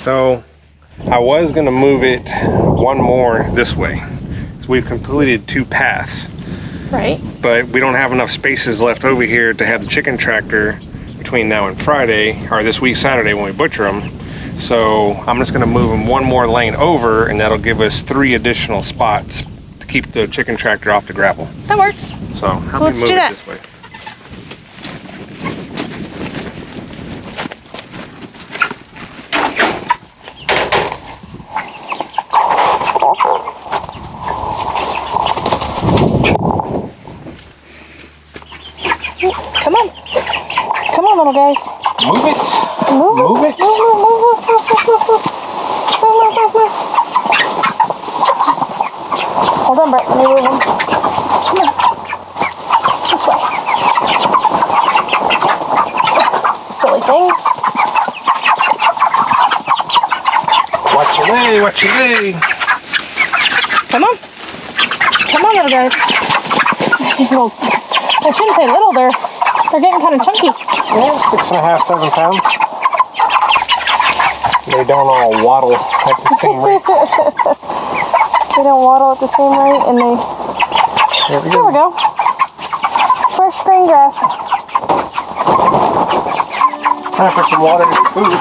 So I was gonna move it one more this way. So we've completed 2 paths. Right. But we don't have enough spaces left over here to have the chicken tractor between now and Friday, or this week Saturday when we butcher them. So I'm just gonna move them one more lane over, and that'll give us 3 additional spots to keep the chicken tractor off the gravel. That works. So help me move it this way. Come on. Come on, little guys. Move it. Move it. Move it. Move, move, move, move, move, move, move. Move, move, move, move. Hold on, Brett. Let me move them. Come on. This way. Silly things. Watch your way, watch your way. Come on. Come on, little guys. Little, I shouldn't say little, they're getting kind of chunky. Yeah, 6.5, 7 pounds. They don't all waddle at the same rate. They don't waddle at the same rate, and they... There we go. Fresh green grass. Time for some water and food.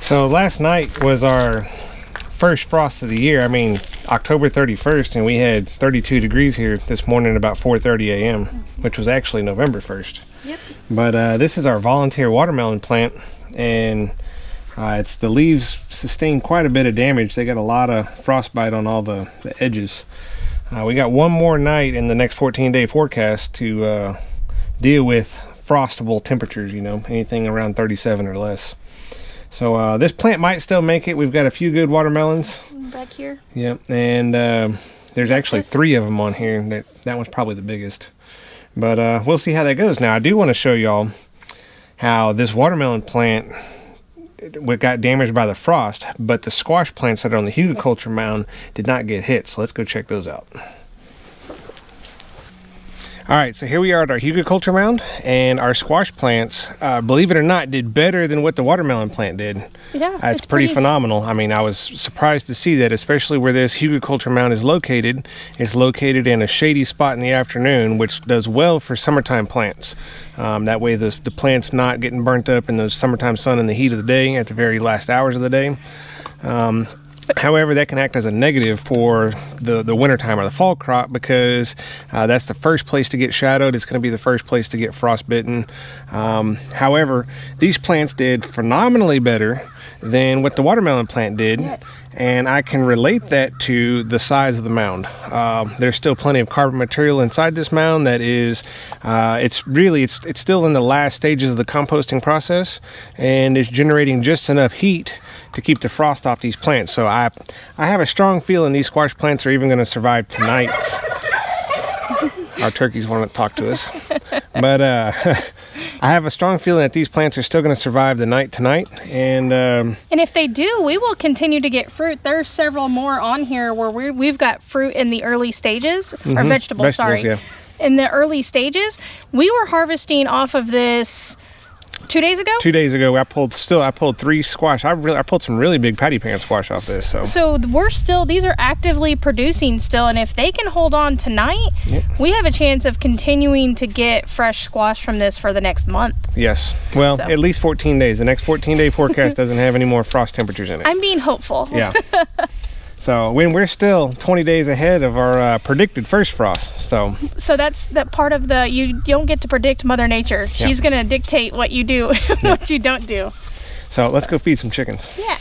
So last night was our first frost of the year. I mean, October 31st, and we had 32 degrees here this morning at about 4:30 a.m., which was actually November 1st. Yep. But this is our volunteer watermelon plant, and it's the leaves sustained quite a bit of damage. They got a lot of frostbite on all the edges. We got one more night in the next 14-day forecast to deal with frostable temperatures, you know, anything around 37 or less. So this plant might still make it. We've got a few good watermelons back here. Yep, and there's actually 3 of them on here. That one's probably the biggest, but we'll see how that goes. Now I do want to show y'all how this watermelon plant got damaged by the frost, but the squash plants that are on the hugelkultur mound did not get hit. So let's go check those out. All right, so here we are at our hugelkultur mound, and our squash plants, believe it or not, did better than what the watermelon plant did. Yeah, it's pretty phenomenal. I mean, I was surprised to see that, especially where this hugelkultur mound is located. It's located in a shady spot in the afternoon, which does well for summertime plants. That way the plant's not getting burnt up in the summertime sun in the heat of the day at the very last hours of the day. However, that can act as a negative for the wintertime or the fall crop, because that's the first place to get shadowed. It's going to be the first place to get frostbitten. However, these plants did phenomenally better than what the watermelon plant did. Yes. And I can relate that to the size of the mound. There's still plenty of carbon material inside this mound that is, it's still in the last stages of the composting process, and it's generating just enough heat to keep the frost off these plants. So I have a strong feeling these squash plants are even going to survive tonight. our turkeys want to talk to us. But I have a strong feeling that these plants are still going to survive the night tonight. And if they do, we will continue to get fruit. There's several more on here where we've got fruit in the early stages, or vegetables, sorry. Yeah. In the early stages, we were harvesting off of this 2 days ago? 2 days ago, I pulled 3 squash. I pulled some really big patty pan squash off this. So these are actively producing still, and if they can hold on tonight, we have a chance of continuing to get fresh squash from this for the next month. Yes. Well, at least 14 days. The next 14-day forecast doesn't have any more frost temperatures in it. I'm being hopeful. Yeah. So when we're still 20 days ahead of our predicted first frost. So that's that part of you don't get to predict Mother Nature. She's going to dictate what you do and what you don't do. So let's go feed some chickens. Yeah.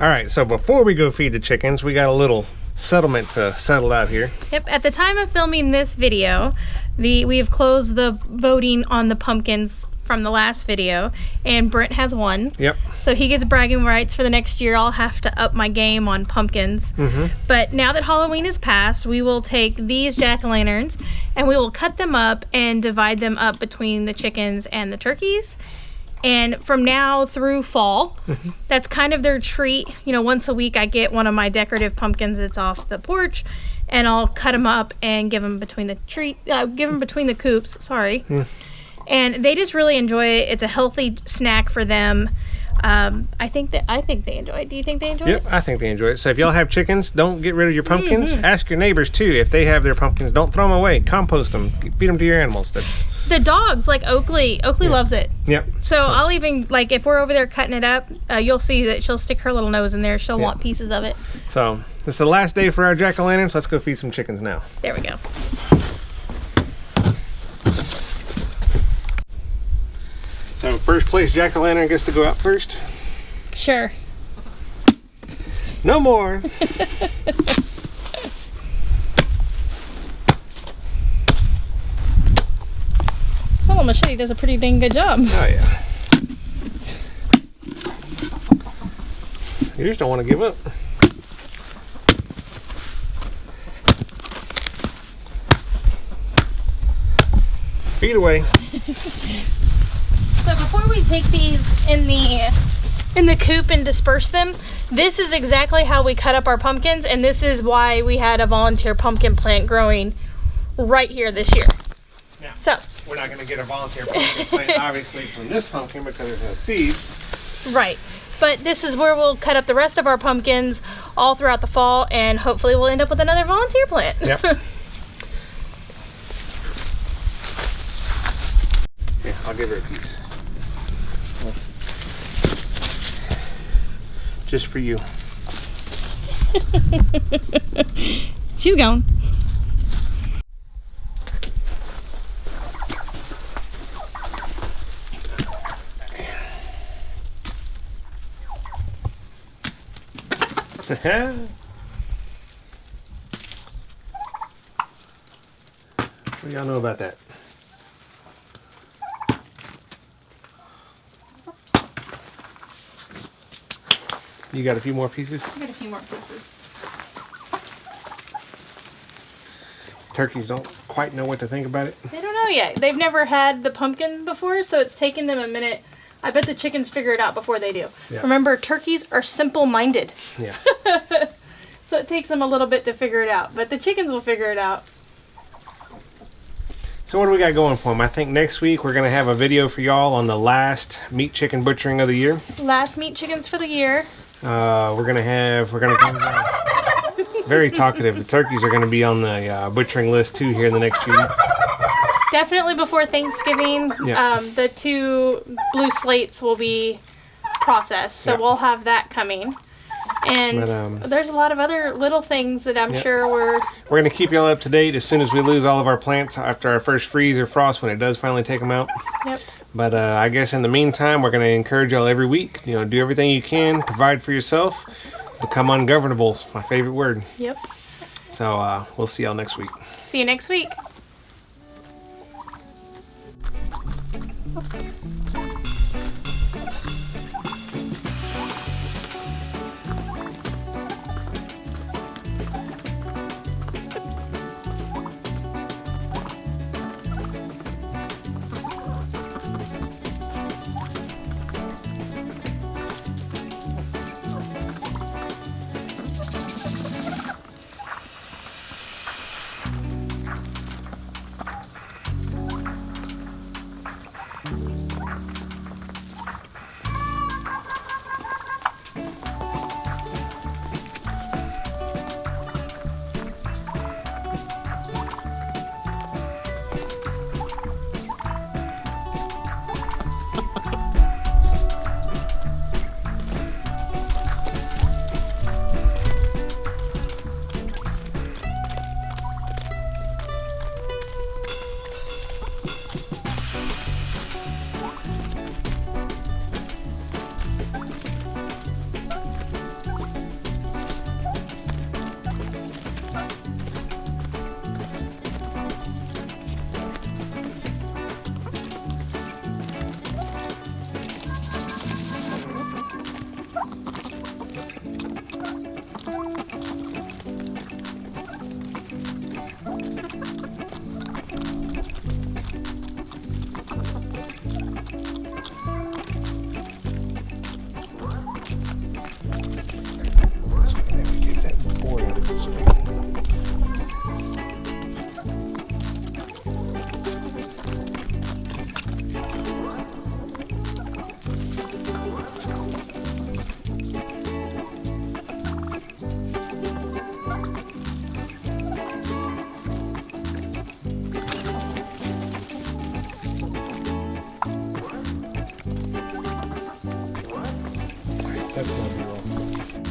All right, so before we go feed the chickens, we got a little settlement to settle out here. Yep, at the time of filming this video, we have closed the voting on the pumpkins from the last video, and Brent has won. Yep. So he gets bragging rights for the next year. I'll have to up my game on pumpkins. But now that Halloween is past, we will take these jack-o'-lanterns and we will cut them up and divide them up between the chickens and the turkeys. And from now through fall, that's kind of their treat. You know, once a week I get one of my decorative pumpkins that's off the porch, and I'll cut them up and give them between the coops. Sorry. And they just really enjoy it. It's a healthy snack for them. I think they enjoy it. Do you think they enjoy it? Yep, I think they enjoy it. So if y'all have chickens, don't get rid of your pumpkins. Ask your neighbors too if they have their pumpkins. Don't throw them away. Compost them. Feed them to your animals. The dogs, like Oakley loves it. Yep. So I'll even, like, if we're over there cutting it up, you'll see that she'll stick her little nose in there. She'll want pieces of it. So this is the last day for our jack-o'-lanterns. Let's go feed some chickens now. There we go. So first place jack-o'-lantern gets to go out first. Sure. No more. Oh, Machete does a pretty dang good job. Oh yeah. You just don't want to give up. Feed away. So before we take these in the coop and disperse them, this is exactly how we cut up our pumpkins, and this is why we had a volunteer pumpkin plant growing right here this year. Now, so we're not going to get a volunteer pumpkin plant obviously from this pumpkin because there's no seeds. Right. But this is where we'll cut up the rest of our pumpkins all throughout the fall, and hopefully we'll end up with another volunteer plant. Yep. Here, I'll give her a piece. Just for you. She's gone. What do y'all know about that? You got a few more pieces? I got a few more pieces. Turkeys don't quite know what to think about it. They don't know yet. They've never had the pumpkin before, so it's taken them a minute. I bet the chickens figure it out before they do. Yeah. Remember, turkeys are simple-minded. Yeah. So it takes them a little bit to figure it out, but the chickens will figure it out. So what do we got going for them? I think next week we're going to have a video for y'all on the last meat chicken butchering of the year. Last meat chickens for the year. We're going to very talkative. The turkeys are going to be on the butchering list too here in the next few weeks. Definitely before Thanksgiving. Yeah. The 2 blue slates will be processed, so we'll have that coming. And there's a lot of other little things that I'm sure we're going to keep y'all up to date as soon as we lose all of our plants after our first freeze or frost when it does finally take them out. Yep. But I guess in the meantime, we're going to encourage y'all every week. You know, do everything you can, provide for yourself, become ungovernable. It's my favorite word. Yep. So we'll see y'all next week. See you next week. That's gonna be wrong.